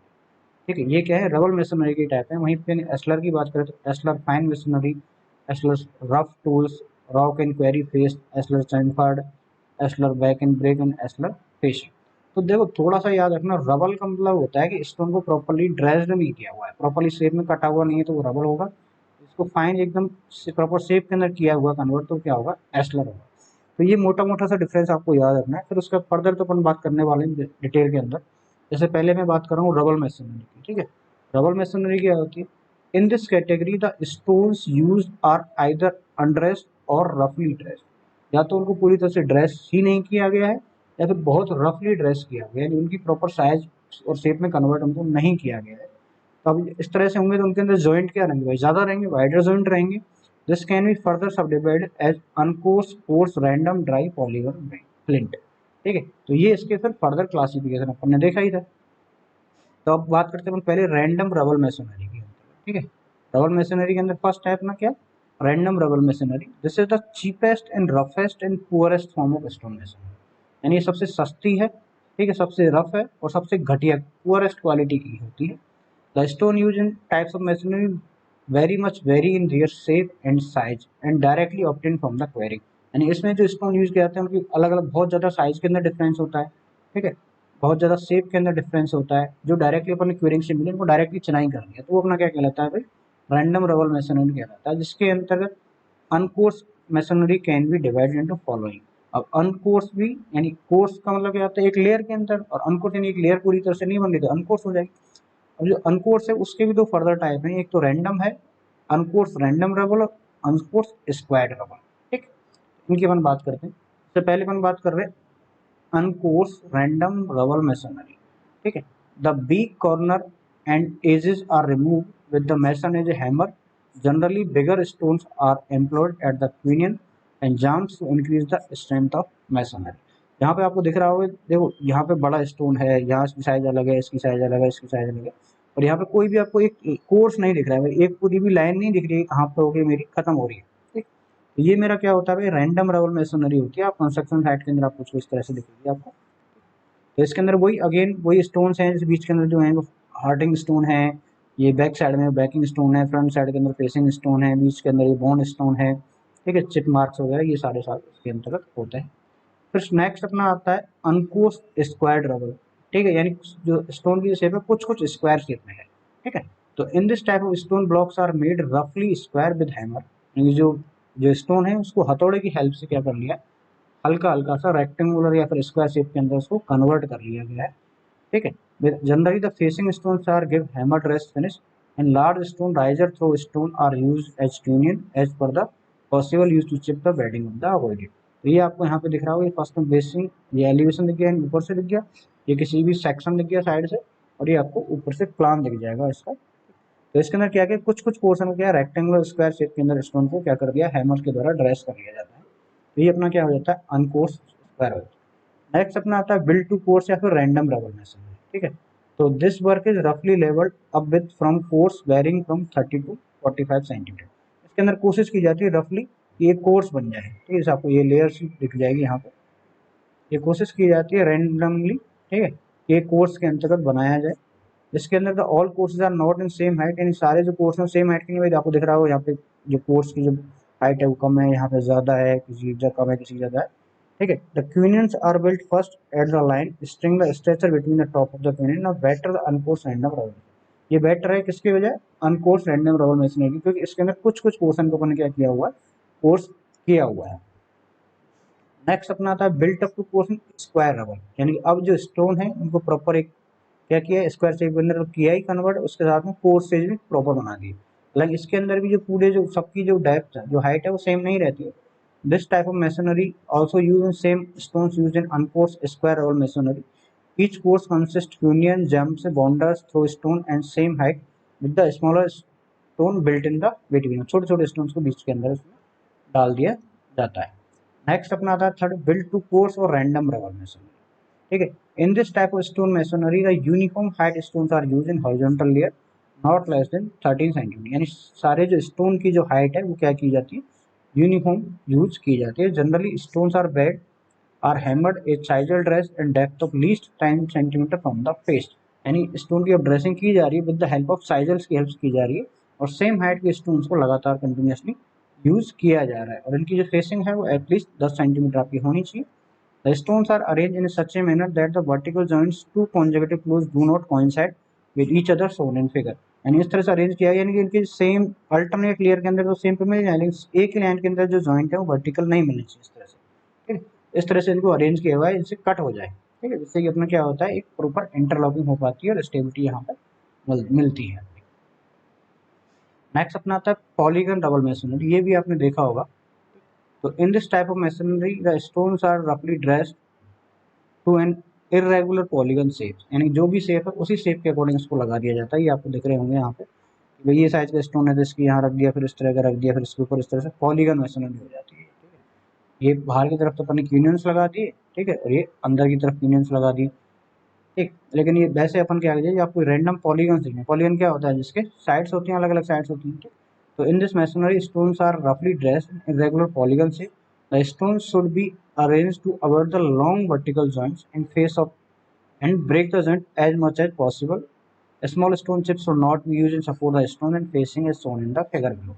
ठीक है, ये क्या है, रबल मैसोनरी की टाइप है। वहीं पे एस्लर की बात करें तो ashlar fine masonry, ashlar rough tools, rock and quarry face, ashlar chamfered, ashlar back and break and ashlar facing. तो देखो, थोड़ा सा याद रखना, रबल का मतलब होता है कि स्टोन को प्रॉपर्ली ड्रेस्ड नहीं किया हुआ है, प्रॉपर्ली शेप में कटा हुआ नहीं है तो वो रबल होगा। इसको फाइन एकदम प्रॉपर शेप के अंदर किया हुआ कन्वर्ट तो क्या होगा, एस्लर होगा। तो ये मोटा मोटा सा डिफरेंस आपको याद रखना है। फिर उसका फर्दर तो अपन बात करने वाले हैं डिटेल के अंदर। जैसे पहले मैं बात कर रहा हूँ रबल मैसोनरी की। ठीक है, रबल मैसोनरी क्या होती है? In this category the stones use are either undressed और रफली ड्रेस्ड। या तो उनको पूरी तरह से ड्रेस ही नहीं किया गया है या फिर बहुत रफली ड्रेस किया गया है, यानी उनकी प्रॉपर साइज और शेप में कन्वर्ट उनको नहीं किया गया है। तो अब इस तरह से होंगे तो उनके अंदर जॉइंट क्या रहेंगे भाई, ज़्यादा रहेंगे, वाइडर जॉइंट रहेंगे। This can be further subdivided as uncoursed, coursed, random, dry, polygon, flint. ठीक है, तो ये इसके फिर फर्दर क्लासिफिकेशन अपन ने देखा ही था। तो अब बात करते हैं पहले रैंडम रबल मैसोनरी की। ठीक है, रबल मैसोनरी के अंदर फर्स्ट है अपना क्या, random rubble masonry. This is the cheapest and roughest and poorest form of stone masonry. यानी ये सबसे सस्ती है, ठीक है, सबसे रफ है और सबसे घटिया पुअरेस्ट क्वालिटी की होती है। The stone use in types of masonry very much very in their shape and size and directly obtain from the quarrying. यानी इसमें जो स्टोन यूज किए जाते हैं उनकी अलग अलग बहुत ज़्यादा साइज के अंदर डिफरेंस होता है। ठीक है, बहुत ज़्यादा शेप के अंदर डिफरेंस होता है। जो डायरेक्टली अपन क्वेरिंग से मिले उनको डायरेक्टली चिनाई करनी है तो वो अपना क्या कहलाता है भाई, रैंडम रबल मैसोनरी कहलाता है। जिसके अंतर्गत uncoursed masonry can be divided into following. अब अनकोर्स भी, यानी कोर्स का मतलब क्या होता है, एक लेयर के अंदर, और अनकोर्स यानी एक लेयर पूरी तरह से नहीं बन रही तो अनकोर्स हो जाएगी। अब जो अनकोर्स है उसके भी दो फर्दर टाइप हैं, एक तो रैंडम है, अनकोर्स रैंडम रबल, और अनकोर्स स्क्वायर्ड रबल। ठीक, इनकी अपन बात करते हैं। सबसे पहले अपन बात कर रहे हैं अनकोर्स रैंडम रबल मैसोनरी। ठीक है, the weak corner and edges are remove with the mason as a hammer. Generally bigger stones are employed at the quoins and jambs to increase the strength of masonry. यहाँ पे आपको दिख रहा होगा, देखो यहाँ पे बड़ा स्टोन है, यहाँ इसकी साइज अलग है, इसकी साइज अलग है, इसकी साइज अलग है, और यहाँ पे कोई भी आपको एक कोर्स नहीं दिख रहा है भाई, एक पूरी भी लाइन नहीं दिख रही है कहाँ पे होगी मेरी खत्म हो रही है। ठीक, तो ये मेरा क्या होता है भाई, रैंडम रबल मैसोनरी होती है। आप कंस्ट्रक्शन साइट के अंदर आपको कुछ इस तरह से दिखेगी आपको। तो इसके अंदर वही अगेन वही स्टोन्स हैं, इस बीच के अंदर जो है वो हार्डिंग स्टोन है, ये बैक साइड में बैकिंग स्टोन है, फ्रंट साइड के अंदर फेसिंग स्टोन है, बीच के अंदर ये बॉन्ड स्टोन है। ठीक है, चिप मार्क्स वगैरह ये सारे साथ इसके अंतर्गत होते हैं। फिर नेक्स्ट अपना आता है अनकोर्स स्क्वायर रबल। ठीक है, यानी जो स्टोन की शेप है कुछ कुछ स्क्वायर शेप में है। ठीक है, तो in this type of stone blocks are made रफली स्क्वायर विद हैमर। यानी जो जो स्टोन है उसको हथौड़े की हेल्प से क्या कर लिया, हल्का हल्का सा रेक्टेंगुलर या फिर स्क्वायर शेप के अंदर उसको कन्वर्ट कर लिया गया है। ठीक है, generally the facing stones are give hammer dressed finish and large stone riser through stone are use as ट्यूनियन as per the possible use to chip the bedding of the avoided. तो ये आपको यहाँ पे दिख रहा होगा, ये फर्स्ट में बेसिंग, ये एलिवेशन दिख गया, ऊपर से दिख गया, ये किसी भी सेक्शन दिख गया साइड से, और ये आपको ऊपर से प्लान दिख जाएगा इसका। तो इसके अंदर क्या क्या कुछ कुछ पोर्शन क्या रेक्टेंगुलर स्क्वायर शेप के अंदर स्टोन को क्या कर दिया, हैमर के द्वारा ड्रेस कर लिया जाता है। तो ये अपना क्या हो जाता है, अनकोर्स स्क्वायर हो जाता है। नेक्स्ट अपना आता है बिल्ड टू कोर्स या फिर रैंडम रबल मैसोनरी। ठीक है, तो दिस वर्क इज रफली levelled up with from course varying from 30 to 45 centimetre. इसके अंदर कोशिश की जाती है रफली ये कोर्स बन जाए। ठीक है, आपको ये लेयर्स दिख जाएगी यहाँ पे, ये कोशिश की जाती है रैंडमली। ठीक है, ये कोर्स के अंतर्गत बनाया जाए। इसके अंदर the all courses are not in same height, यानी सारे जो कोर्स हैं सेम हाइट के नहीं भाई, आपको दिख रहा हो यहाँ पे जो कोर्स की जो हाइट है वो कम है, यहाँ पे ज़्यादा है, किसी जगह कम है, किसी ज़्यादा है। ठीक है, the quoins are built first at the line string the stretcher between the top of the quoin of better the uncoursed random rubble. ये बेटर है किसके वजह, अनकोर्स रैंडम रबल मैसोनरी की, क्योंकि इसके अंदर कुछ कुछ पोर्सन को अपन क्या किया हुआ है, कोर्स किया हुआ है। नेक्स्ट अपना आता है built up to portion square rubble, यानी कि अब जो स्टोन है उनको प्रॉपर एक क्या किया, स्क्वायर शेप के अंदर किया ही कन्वर्ट, उसके साथ में कोर्स से भी प्रॉपर बना दिए। हालांकि इसके अंदर भी जो पूरे जो सबकी जो डेप्थ है, जो हाइट है, वो सेम नहीं रहती है। This type of masonry also use in same stones use in uncoursed square रोल masonry. Each course consist union jumps bonders through stone and same height with the smaller stone built in the between. छोटे छोटे stones को बीच के अंदर उसमें डाल दिया जाता है। नेक्स्ट अपना आता है थर्ड, बिल्ड टू कोर्स और रैंडम रबर मैसनरी। ठीक है, in this type of stone masonry the uniform height stones are used in horizontal layer not less than 13 centimetre. यानी सारे जो स्टोन की जो हाइट है वो क्या की जाती है, यूनिफॉर्म यूज की जाती है। Generally stones are bed are hammered a chisel dress and depth of least 10 centimeter from the face. यानी स्टोन की अब ड्रेसिंग की जा रही है with the help of chisels की हेल्प की जा रही है, और सेम हाइट के स्टोन्स को लगातार कंटिन्यूसली यूज किया जा रहा है, और इनकी जो फेसिंग है वो एटलीस्ट 10 सेंटीमीटर आपकी होनी चाहिए। The stones are arranged in such a manner that the vertical joints two consecutive floors do not coincide with each other shown in figure। यानी इस तरह से अरेंज किया, यानी कि इनके सेम अल्टरनेट लेयर के अंदर तो सेम पे मिल जाए, लेकिन एक ही लाइन के अंदर जो जॉइंट है वो वर्टिकल नहीं मिलनी चाहिए इस तरह से। ठीक है, इस तरह से इनको अरेंज किया हुआ है, इनसे कट हो जाए। ठीक है, जिससे कि अपना क्या होता है, एक प्रॉपर इंटरलॉकिंग हो पाती है और स्टेबिलिटी यहाँ पर मिलती है। नेक्स्ट अपना आता है पॉलीगन डबल मैसनरी। ये भी आपने देखा होगा। तो in this type of masonry the stones are रफली dressed to an irregular polygon shape. यानी जो भी शेप है उसी शेप के अकॉर्डिंग इसको लगा दिया जाता है। ये आपको दिख रहे होंगे यहाँ पे, भाई ये साइज का स्टोन है तो इसकी यहाँ रख दिया, फिर इस तरह का रख दिया, फिर इसके ऊपर इस तरह से पॉलीगन मैसनरी हो जाती है। ठीक है, ये बाहर की तरफ तो अपने यूनियंस लगा दिए, ठीक है, और ये अंदर की तरफ यूनियंस लगा दिए। ठीक, लेकिन ये वैसे अपन क्या कीजिए, आपको रैंडम पॉलीगन सीखना। पॉलीगन क्या होता है, जिसके साइड्स होती हैं, अलग अलग साइड्स होती हैं। ठीक, तो in this masonry stones are रफली dressed in regular polygon shape. The stones should be arranged to avoid the long vertical joints in face of and break the joint as much as possible. A small stone chips should not be used in support the stone and facing as shown in the figure below।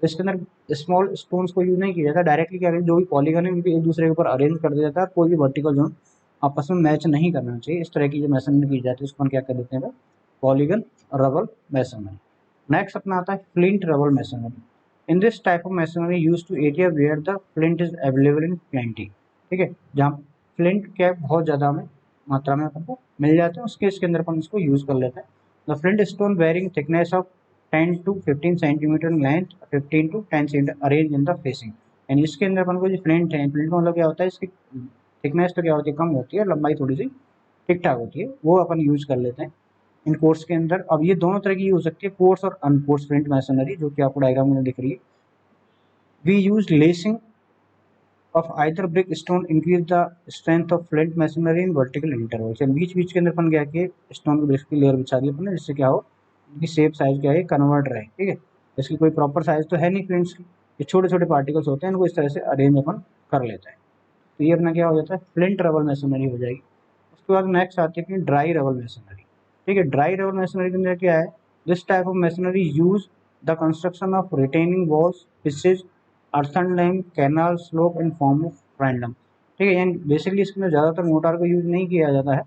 तो इसके अंदर small stones को use नहीं किया जाता, directly क्या करें, जो भी पॉलीगन है उनको एक दूसरे के ऊपर अरेंज कर दिया जाता है, कोई भी वर्टिकल जोन आपस में मैच नहीं करना चाहिए। इस तरह की जो मैसनरी की जाती है उसको हम क्या कर देते हैं, पॉलीगन रबल मैसनरी। नेक्स्ट अपना आता है flint rubble masonry. In this type of masonry use to area where the flint is available in plenty. ठीक है, जहाँ फ्लिंट क्या बहुत ज़्यादा में मात्रा में अपन को मिल जाते हैं, उसके इसके अंदर अपन इसको यूज कर लेते हैं। The flint stone varying thickness of 10 to 15 centimetre in length, 15 to 10 centimetre arrange in the facing. यानी इसके अंदर अपन को जो फ्लिंट है, फ्लिंट का मतलब क्या होता है, इसकी थिकनेस तो क्या होती है, कम होती है, लंबाई थोड़ी सी ठीक ठाक होती है, वो अपन यूज कर लेते हैं इन कोर्स के अंदर। अब ये दोनों तरह की हो सकती है, कोर्स और अनकोर्स फ्लिंट मैसनरी, जो कि आपको डायग्राम में दिख रही है। We use lacing of either brick stone increase the strength of flint masonry in vertical intervals। बीच बीच के अंदर अपन क्या किए, स्टोन की ब्रिक्स की लेयर बिछा दी अपन ने, जिससे क्या हो, इनकी शेप साइज क्या है, कन्वर्ट रहे। ठीक है, इसकी कोई प्रॉपर साइज तो है नहीं फ्लिंट्स की, ये छोटे छोटे पार्टिकल्स होते हैं, इनको इस तरह से अरेंज अपन कर लेते हैं। तो ये अपना क्या हो जाता है, फ्लिंट रबल मैसनरी हो जाएगी। उसके बाद नेक्स्ट आती है ड्राई रबल मैसनरी। ठीक है, ड्राई रबल मैसनरी के अंदर क्या है, this type of masonry use the construction of retaining walls, pitches, earthen line, canal, slope in form of random. ठीक है, यानी बेसिकली इसके अंदर ज़्यादातर मोटार का यूज नहीं किया जाता है,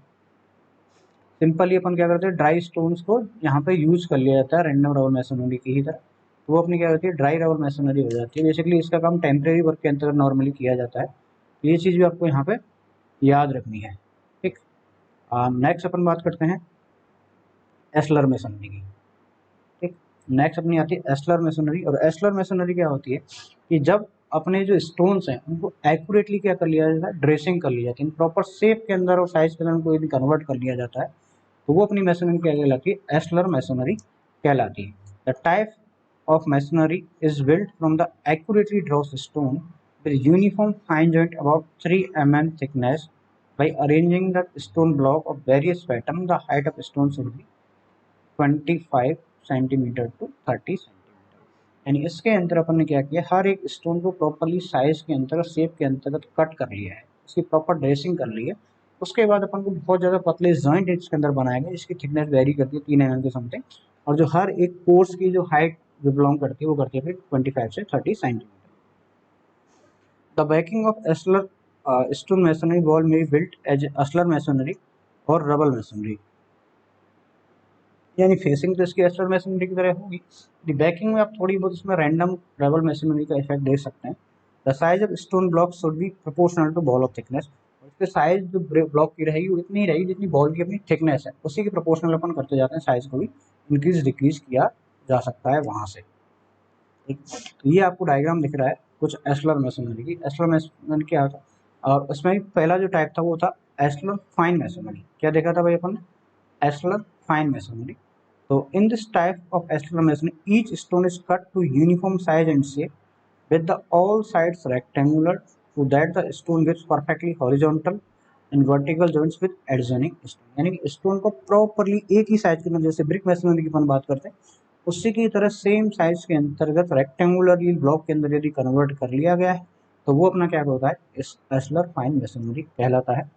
सिंपली अपन क्या करते हैं, ड्राई स्टोन्स को यहाँ पे यूज कर लिया जाता है रैंडम रबल मैसनरी की ही तरह। तो वो अपनी क्या होती है, ड्राई रबल मैसनरी हो जाती है। बेसिकली इसका काम टेम्परेरी वर्क के अंतर्गत नॉर्मली किया जाता है। ये चीज़ भी आपको यहाँ पे याद रखनी है। ठीक, नेक्स्ट अपन बात करते हैं एस्लर मैसनरी की। ठीक, नेक्स्ट अपनी आती है एस्लर मैसनरी। और एस्लर मैसनरी क्या होती है कि जब अपने जो स्टोन्स हैं उनको एक्यूरेटली क्या कर लिया जाता है, ड्रेसिंग कर ली जाती है, प्रॉपर शेप के अंदर और साइज के अंदर उनको यदि कन्वर्ट कर लिया जाता है, तो वो अपनी मैसनरी क्या कहलाती है, एस्लर मैसनरी कहलाती है। The type of masonry is built from the accurately dressed stone with uniform fine joint about 3 mm thickness by arranging the stone block of various pattern. The height of stone should be 25 centimetre to 30 centimetre. यानी इसके अंदर अपन ने क्या किया, हर एक stone को properly size के अंतर्गत, शेप के अंतर्गत कट कर लिया है, इसकी प्रॉपर ड्रेसिंग कर ली है। उसके बाद अपन को बहुत ज़्यादा पतले जॉइंट इसके अंदर बनाए गए, इसकी थिकनेस वेरी करती है 3 mm के समथिंग, और जो हर एक कोर्स की जो हाइट जो बिलोंग करती है वो करती है फिर 25 से 30 centimeter. The backing of ashlar stone masonry wall में बिल्ट एज एस्लर मैसनरी और रबल मैसनरी। यानी फेसिंग तो इसकी एस्लर मैसनरी की तरह होगी, बैकिंग में आप थोड़ी बहुत इसमें रैंडम रबल मैसनरी का इफेक्ट देख सकते हैं। The size of stone block should be proportional to wall of thickness. इसके साइज जो ब्लॉक की रहेगी वो इतनी रहेगी जितनी बॉल की अपनी थिकनेस है, उसी के प्रोपोर्शनल अपन करते जाते हैं, साइज को भी इंक्रीज डिक्रीज किया जा सकता है वहाँ से। ठीक, तो ये आपको डायग्राम दिख रहा है कुछ एस्लर मैसोनरी की। एस्लर मैसोनरी क्या था, और उसमें भी पहला जो टाइप था वो था एस्लर फाइन मैसोनरी। क्या देखा था भाई अपन ने, ashlar fine masonry. So in this type of estuary masonry, each stone is cut to uniform size and shape, with the all sides rectangular, so that the stone gets perfectly horizontal and vertical joints with adjoining stone. यानी कि stone को properly एक ही size के अंदर, जैसे brick masonry की अपन बात करते हैं उसी की तरह सेम साइज के अंतर्गत रेक्टेंगुलरली ब्लॉक के अंदर यदि कन्वर्ट कर लिया गया है तो वो अपना क्या होता है, एस्लर फाइन मैसोनरी कहलाता है।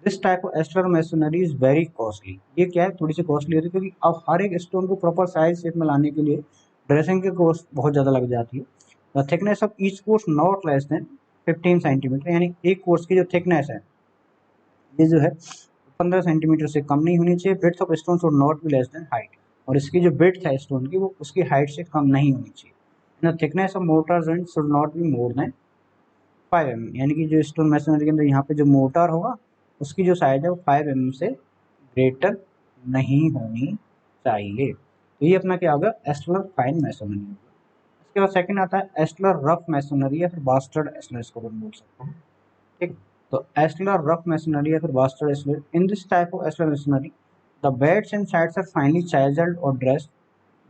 This type of ashlar masonry is very costly. ये क्या है, थोड़ी सी कॉस्टली होती है क्योंकि अब हर एक स्टोन को प्रॉपर साइज शेप में लाने के लिए ड्रेसिंग की कॉस्ट बहुत ज़्यादा लग जाती है। The thickness of each course not less then 15 centimetre, यानी एक कोर्स की जो थिकनेस है ये जो है 15 सेंटीमीटर से कम नहीं होनी चाहिए। Breadth of stone should not be less than height, और इसकी जो ब्रेड्थ है स्टोन की वो उसकी हाइट से कम नहीं होनी चाहिए। The thickness of mortar joint should not be more than 5 mm, यानी कि जो स्टोन मैसोनरी के अंदर यहाँ पे जो मोर्टार होगा उसकी जो साइज है वो 5 mm से ग्रेटर नहीं होनी चाहिए। तो ये अपना क्या होगा, एस्लर फाइन मैसोनरी होगा। इसके बाद सेकंड आता है एस्लर रफ मैसोनरी या फिर बास्टर्ड एस्लर, इसको हम बोल सकते हैं। ठीक, तो एस्लर रफ मैसोनरी या फिर bastard ashlar, in this type of ashlar masonry the beds and sides are finely chiseled or dressed,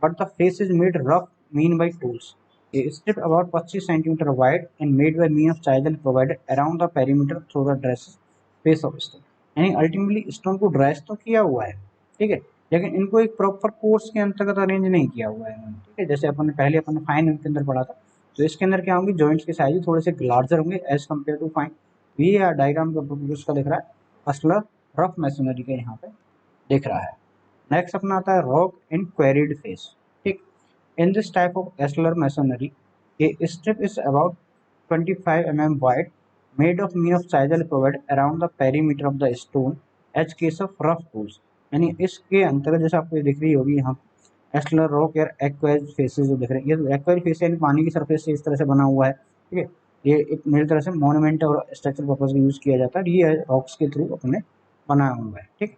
but the face is made rough mean by tools. A strip about 25 cm wide and made by means of chisel provided around the perimeter through the dress face of stone. यानी ultimately stone को dress तो किया हुआ है, ठीक है, लेकिन इनको एक प्रॉपर कोर्स के अंतर्गत अरेंज नहीं किया हुआ है, ठीक है। जैसे अपन ने पहले अपन ने फाइन के अंदर पढ़ा था, तो इसके अंदर क्या होंगे, जॉइंट्स के साइज थोड़े से लार्जर होंगे एज कम्पेयर टू फाइन। ये डायग्राम का दिख रहा है अस्लर रफ मैसोनरी का यहाँ पे दिख रहा है। नेक्स्ट अपना आता है रॉक एंड क्वेरीड फेस। ठीक, in this type of ashlar masonry a strip is about 25 mm wide, made of mean of chisel provided around the perimeter of the stone as case of rough tools। यानी इसके अंतर्गत जैसे आपको ये दिख रही होगी यहाँ एस्लर रॉक या एक्वाइज फेसेस जो दिख रहे हैं, ये एक्वाइज फेस यानी पानी की सरफेस से इस तरह से बना हुआ है, ठीक है। ये एक मेरी तरह से मोन्यूमेंट और स्ट्रक्चर पर्पज में यूज किया जाता है, ये रॉक्स के थ्रू अपने बनाया हुआ है। ठीक,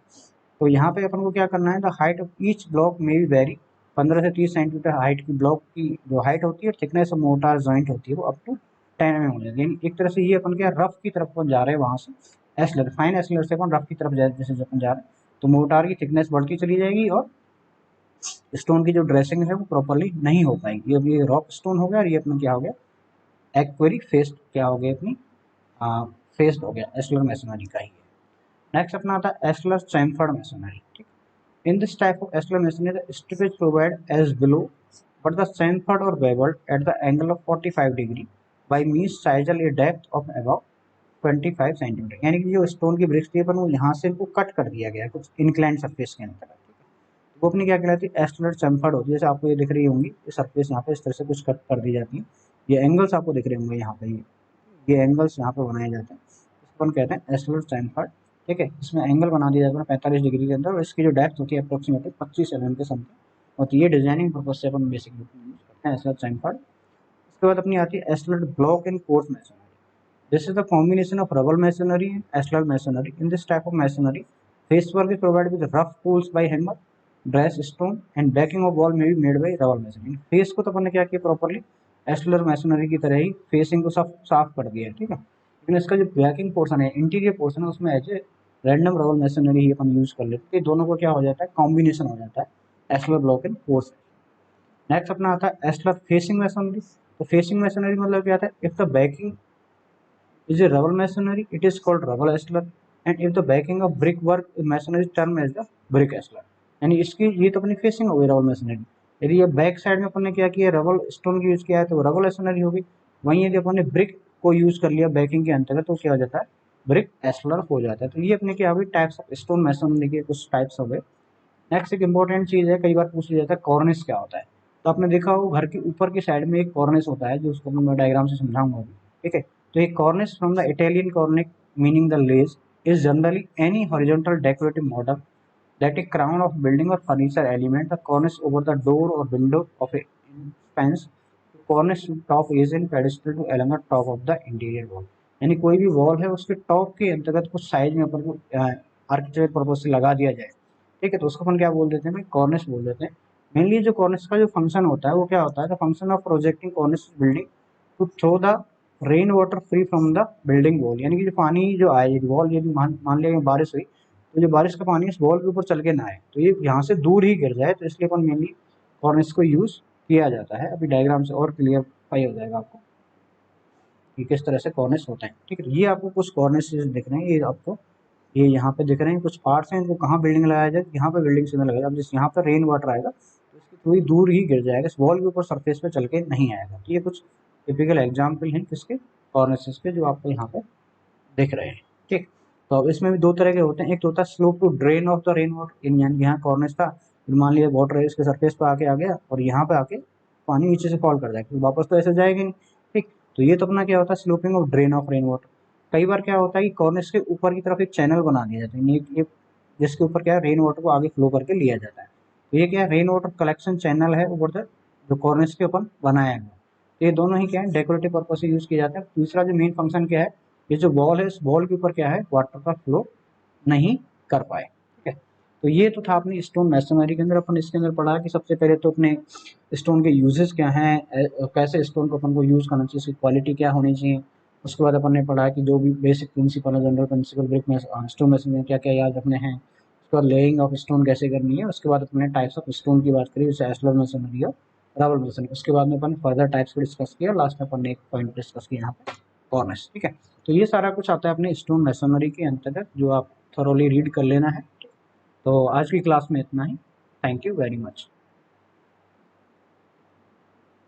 तो यहाँ पे अपन को क्या करना है, the height of each block में भी वेरी, 15 से 30 सेंटीमीटर हाइट की ब्लॉक की जो हाइट होती है और थिकनेस ऑफ मोर्टार जॉइंट होती है वो अप टू 10 mm हो जाती है। एक तरह से ये अपन क्या रफ की तरफ अपन जा रहे हैं, वहाँ से एस्लर फाइन एस्लर से अपन रफ की तरफ जैसे अपन जा रहे हैं, तो मोर्टार की थिकनेस बढ़ती चली जाएगी और स्टोन की जो ड्रेसिंग है वो प्रॉपरली नहीं हो पाएगी। अब ये रॉक स्टोन हो गया और ये अपना क्या हो गया, एक्वेरी फेस्ड क्या हो गया अपनी फेस्ड हो गया, एस्लर मैसोनरी का ही है। नेक्स्ट अपना आता है एस्लर चैम्फर्ड मैसोनरी। ठीक, in this type of estuary masonry, the strip is provided as below, but the chamfered or beveled at the angle of 45 degree by means chisel a depth of about 25 centimetre. यानी कि जो stone की BRICS थी अपन वो यहाँ से इनको cut कर दिया गया है कुछ इंक्लाइन सरफेस के अंदर, वो अपनी क्या कहलाती है, एस्लर चैम्फर्ड होती है। जैसे आपको ये दिख रही होंगी ये सरफेस यहाँ पे इस तरह से कुछ कट कर दी जाती है, ये एंगल्स आपको दिख रहे होंगे यहाँ पे, ये एंगल्स यहाँ पे बनाए जाते हैं, इसको अपन कहते हैं एस्लर चैम्फर्ड। ठीक है, इसमें एंगल बना दिया जाता है 45 डिग्री के अंदर और इसकी जो डेप्थ होती है अप्रोक्सीमेटली 25 mm के समथिंग होती है। डिजाइनिंग पर्पज से अपन बेसिकली यूज करते हैं एस्लर चैम्फर्ड। इसके बाद अपनी आती है ashlar block and course masonry. This is the combination of rubble masonry and ashlar masonry. In this type of masonry face work is provided with rough tools by hammer, dress stone and backing of wall may be made by rubble masonry. Face को तो अपन ने क्या किया properly एस्लर masonry की तरह ही facing को सब साफ कर दिया है, ठीक है, लेकिन इसका जो बैकिंग पोर्शन है, इंटीरियर पोर्शन है, उसमें एज रैंडम रबल मैसोनरी ही अपन यूज कर लेते हैं। दोनों को क्या हो जाता है, कॉम्बिनेशन हो जाता है ashlar block and course. Next अपना आता है एस्लर फेसिंग मैसोनरी। तो फेसिंग मैसोनरी मतलब क्या आता है, if the banking is a rubble masonry, it is called rubble ashlar, and if the backing of brick work masonry is termed as the brick ashlar। यानी इसकी ये तो अपनी फेसिंग हो गई रबल मैसोनरी। यदि ये बैक साइड में अपन ने क्या किया, रबल स्टोन की यूज किया है तो रबल मैसोनरी होगी। वहीं यदि अपन ने ब्रिक को यूज कर लिया बैकिंग के अंतर्गत तो क्या हो जाता है, ब्रिक एस्लर हो जाता है। तो ये अपने क्या हुई टाइप्स ऑफ स्टोन मैसोनरी के कुछ टाइप्स हो गए। नेक्स्ट एक इंपॉर्टेंट चीज है, कई बार पूछ लिया जाता है कॉर्निस क्या होता है। तो आपने देखा हो घर के ऊपर की साइड में एक कॉर्निस होता है, जो उसको मैं डायग्राम से समझाऊंगा अभी, ठीक है। तो एक cornice from the Italian cornice meaning the ledge is generally any horizontal decorative moulding that a crown of building or furniture element, the cornice over the door or window of a fence, cornice top is in pedestal to along the top of the interior wall। यानी कोई भी wall है उसके top के अंतर्गत कुछ size में अपन को आर्किटेक्चर पर्पज से लगा दिया जाए, ठीक है, तो उसको अपन क्या बोल देते हैं भाई, कॉर्निस बोल देते हैं। मेनली जो कॉर्निस का जो फंक्शन होता है वो क्या होता है, the function of projecting cornice building to throw the rain water free from the building wall, यानी कि जो पानी जो आए वॉल, यदि मान लिया बारिश हुई तो जो बारिश का पानी इस वॉल के ऊपर चल के ना आए, तो ये यहाँ से दूर ही गिर जाए, तो इसलिए अपन मेनली कॉर्निस को यूज़ किया जाता है। अभी डायग्राम से और क्लियरफाई हो जाएगा आपको कि किस तरह से कॉर्निस होते हैं। ठीक है, ये आपको कुछ कॉर्निस दिख रहे हैं, ये आपको ये यहाँ पे दिख रहे हैं कुछ पार्ट्स हैं, इनको कहाँ बिल्डिंग लगाया जाए, यहाँ पे बिल्डिंग से लगाया। अब जिस यहाँ पे रेन वाटर आएगा तो इसकी थोड़ी दूर ही गिर जाएगा, इस वॉल के ऊपर सरफेस पे चल के नहीं आएगा। तो ये कुछ टिपिकल एग्जाम्पल हैं किसके, कॉर्निसेस के, जो आपको यहाँ पे दिख रहे हैं। ठीक, तो अब इसमें भी दो तरह के होते हैं, एक तो होता है slope to drain off the rain water, यानी यहाँ कॉर्निस था, मान लिया वाटर है इसके सरफेस पे आके आ गया और यहाँ पे आके पानी नीचे से फॉल कर जाएगा, वापस तो ऐसे जाएगी नहीं। ठीक, तो ये तो अपना क्या होता है sloping of drain of rain water. कई बार क्या होता है कि कॉर्निस के ऊपर की तरफ एक चैनल बना दिया जाता है, ये जिसके ऊपर क्या है रेन वाटर को आगे फ्लो करके लिया जाता है। तो ये क्या है, रेन वाटर कलेक्शन चैनल है ऊपर तक जो कॉर्निस के ऊपर बनाया गया। तो ये दोनों ही क्या है डेकोरेटिव पर्पज से यूज किए जाते हैं। दूसरा जो मेन फंक्शन क्या है, ये जो वॉल है इस वॉल के ऊपर क्या है वाटर का फ्लो नहीं कर पाए। ठीक है, तो ये तो था अपनी स्टोन मैसनरी के अंदर। अपन इसके अंदर पढ़ा कि सबसे पहले तो अपने स्टोन के यूजेस क्या हैं, कैसे स्टोन को अपन को यूज़ करना चाहिए, इसकी क्वालिटी क्या होनी चाहिए। उसके बाद अपन ने पढ़ा कि जो भी बेसिक प्रिंसिपल है, जनरल प्रिंसिपल ब्रिक में स्टोन मैसन में क्या क्या याद रखने हैं। उसके बाद लेइंग ऑफ स्टोन कैसे करनी है। उसके बाद अपने टाइप्स ऑफ स्टोन की बात करी, जैसे एस्लर मैसनरी और रबल मैसनरी। उसके बाद में अपन फर्दर टाइप्स को डिस्कस किया, लास्ट में अपन ने एक पॉइंट डिस्कस किया यहाँ पे कॉर्निस। ठीक है, तो ये सारा कुछ आता है अपने स्टोन मैसनरी के अंतर्गत, जो आप थॉरोली रीड कर लेना है। तो आज की क्लास में इतना ही। Thank you very much.